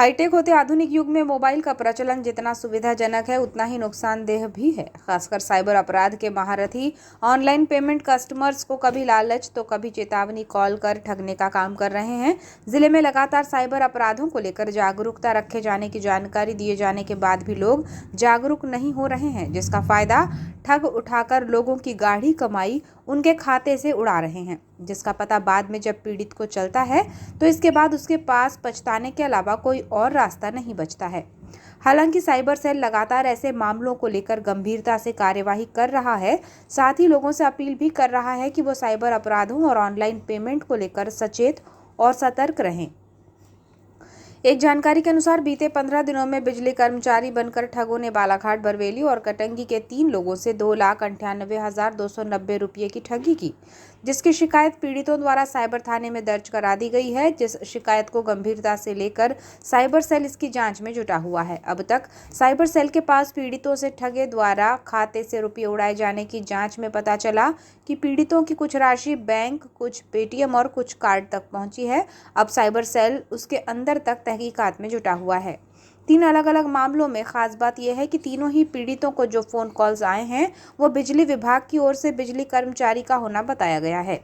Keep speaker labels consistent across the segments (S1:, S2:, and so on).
S1: Hi tech होते आधुनिक युग में मोबाइल का प्रचलन जितना सुविधाजनक है उतना ही नुकसानदेह भी है। खासकर साइबर अपराध के महारथी ऑनलाइन पेमेंट कस्टमर्स को कभी लालच तो कभी चेतावनी कॉल कर ठगने का काम कर रहे हैं। जिले में लगातार साइबर अपराधों को लेकर जागरूकता रखे जाने की जानकारी दिए जाने के बाद भी लोग जागरूक नहीं हो रहे हैं, जिसका फायदा ठग उठाकर लोगों की गाढ़ी कमाई उनके खाते से उड़ा रहे हैं, जिसका पता बाद में जब पीड़ित को चलता है तो इसके बाद उसके पास पछताने के अलावा कोई और रास्ता नहीं बचता है। हालांकि साइबर सेल लगातार ऐसे मामलों को लेकर गंभीरता से कार्यवाही कर रहा है, साथ ही लोगों से अपील भी कर रहा है कि वो साइबर अपराधों और ऑनलाइन पेमेंट को लेकर सचेत और सतर्क रहें। एक जानकारी के अनुसार बीते 15 दिनों में बिजली कर्मचारी बनकर ठगों ने बालाघाट, बरवेली और कटंगी के 3 लोगों से 2,98,290 रुपये की ठगी की, जिसकी शिकायत पीड़ितों द्वारा साइबर थाने में दर्ज करा दी गई है। जिस शिकायत को गंभीरता से लेकर साइबर सेल इसकी जांच में जुटा हुआ है। अब तक साइबर सेल के पास पीड़ितों से ठगे द्वारा खाते से रुपये उड़ाए जाने की जांच में पता चला कि पीड़ितों की कुछ राशि बैंक, कुछ पेटीएम और कुछ कार्ड तक पहुंची है। अब साइबर सेल उसके अंदर तक तहकीकात में जुटा हुआ है। 3 अलग अलग मामलों में खास बात यह है कि तीनों ही पीड़ितों को जो फोन कॉल्स आए हैं वो बिजली विभाग की ओर से बिजली कर्मचारी का होना बताया गया है।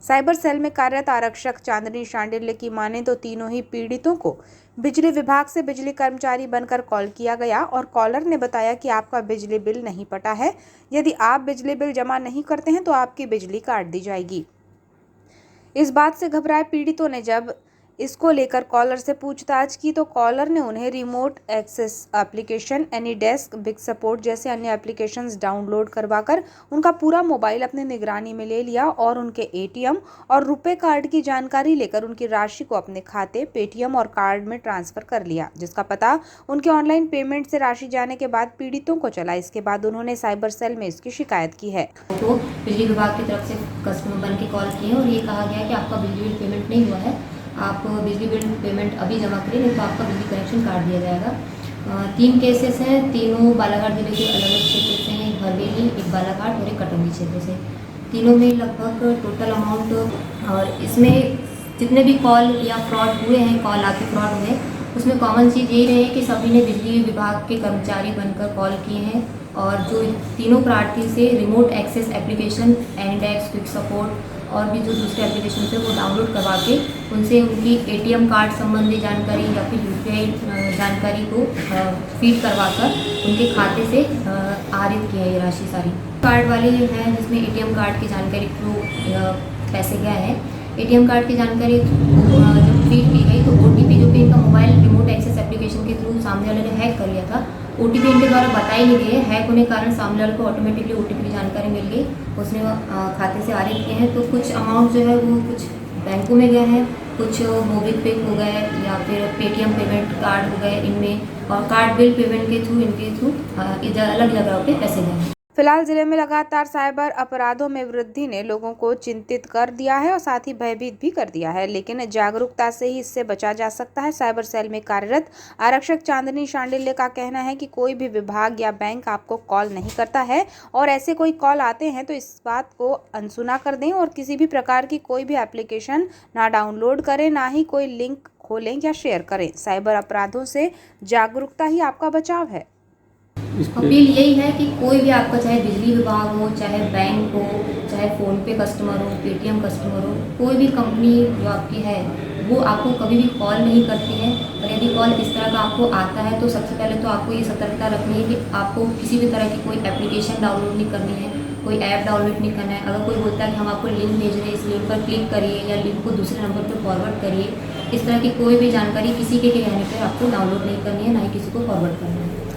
S1: साइबर सेल में कार्यरत आरक्षक चांदनी शांडिल्य की माने तो तीनों ही पीड़ितों को बिजली विभाग से बिजली कर्मचारी बनकर कॉल किया गया और कॉलर ने बताया कि आपका बिजली बिल नहीं पटा है, यदि आप बिजली बिल जमा नहीं करते हैं तो आपकी बिजली काट दी जाएगी। इस बात से घबराए पीड़ितों ने जब इसको लेकर कॉलर से पूछताछ की तो कॉलर ने उन्हें remote access application, AnyDesk, big support जैसे अन्य एप्लीकेशंस डाउनलोड करवाकर उनका पूरा मोबाइल अपने निगरानी में ले लिया और उनके एटीएम और रुपए कार्ड की जानकारी लेकर उनकी राशि को अपने खाते, पेटीएम और कार्ड में ट्रांसफर कर लिया, जिसका पता उनके ऑनलाइन पेमेंट से राशि जाने के बाद पीड़ितों को चला। इसके बाद उन्होंने साइबर सेल में इसकी शिकायत की है।
S2: तो बिजली विभाग की तरफ से कस्टमर बन के कॉल किए और ये कहा गया कि आपका बिजली बिल पेमेंट नहीं हुआ है, आप बिजली बिल पेमेंट अभी जमा करें नहीं तो आपका बिजली कनेक्शन काट दिया जाएगा। 3 केसेस हैं, तीनों बालाघाट जिले के अलग अलग क्षेत्र से हैं, एक बरवेली, एक बालाघाट और एक कटंगी क्षेत्र से। तीनों में लगभग टोटल अमाउंट, और इसमें जितने भी कॉल या फ्रॉड हुए हैं, कॉल आके फ्रॉड हुए, उसमें कॉमन चीज़ यही रही है कि सभी ने बिजली विभाग के कर्मचारी बनकर कॉल किए हैं और जो तीनों प्रार्थी से remote access application, AnyDesk, big support और भी जो दूसरे एप्लीकेशन थे वो डाउनलोड करवा के उनसे उनकी एटीएम कार्ड संबंधी जानकारी या फिर यूपीआई जानकारी को फीड करवाकर उनके खाते से आहरित किया ये राशि सारी। कार्ड वाले हैं जिसमें एटीएम कार्ड की जानकारी थ्रू पैसे गए हैं। एटीएम कार्ड की जानकारी जब फीड की गई तो ओटीपी जो कि इनका मोबाइल रिमोट एक्सेस एप्लीकेशन के थ्रू सामने वाले ने हैक कर लिया था, ओटीपी इनके द्वारा बताई नहीं गई है। हैक होने के कारण सामने वाले को ऑटोमेटिकली ओटीपी की जानकारी मिल गई, उसने खाते से आहरित किए हैं। तो कुछ अमाउंट जो है वो कुछ बैंकों में गए हैं, कुछ मोबिक्विक हो गए या फिर पेटीएम पेमेंट कार्ड हो गए इनमें, और कार्ड बिल पेमेंट के थ्रू इनके थ्रू अलग जगह पे पैसे गए।
S1: फिलहाल जिले में लगातार साइबर अपराधों में वृद्धि ने लोगों को चिंतित कर दिया है और साथ ही भयभीत भी कर दिया है, लेकिन जागरूकता से ही इससे बचा जा सकता है। साइबर सेल में कार्यरत आरक्षक चांदनी शांडिल्य का कहना है कि कोई भी विभाग या बैंक आपको कॉल नहीं करता है और ऐसे कोई कॉल आते हैं तो इस बात को अनसुना कर दें और किसी भी प्रकार की कोई भी एप्लीकेशन ना डाउनलोड करें, ना ही कोई लिंक खोलें या शेयर करें। साइबर अपराधों से जागरूकता ही आपका बचाव है।
S2: अपील यही है कि कोई भी आपका, चाहे बिजली विभाग हो, चाहे बैंक हो, चाहे फ़ोन पे कस्टमर हो, पेटीएम कस्टमर हो, कोई भी कंपनी जो आपकी है वो आपको कभी भी कॉल नहीं करती है। और यदि कॉल इस तरह का आपको आता है तो सबसे पहले तो आपको ये सतर्कता रखनी है कि आपको किसी भी तरह की कोई एप्लीकेशन डाउनलोड नहीं करनी है, कोई ऐप डाउनलोड नहीं करना है। अगर कोई बोलता है कि हम आपको लिंक भेज रहे हैं, इस लिंक पर क्लिक करिए या लिंक को दूसरे नंबर पर फॉरवर्ड करिए, इस तरह की कोई भी जानकारी किसी के कहने पर आपको डाउनलोड नहीं करनी है, ना ही किसी को फॉरवर्ड करना है।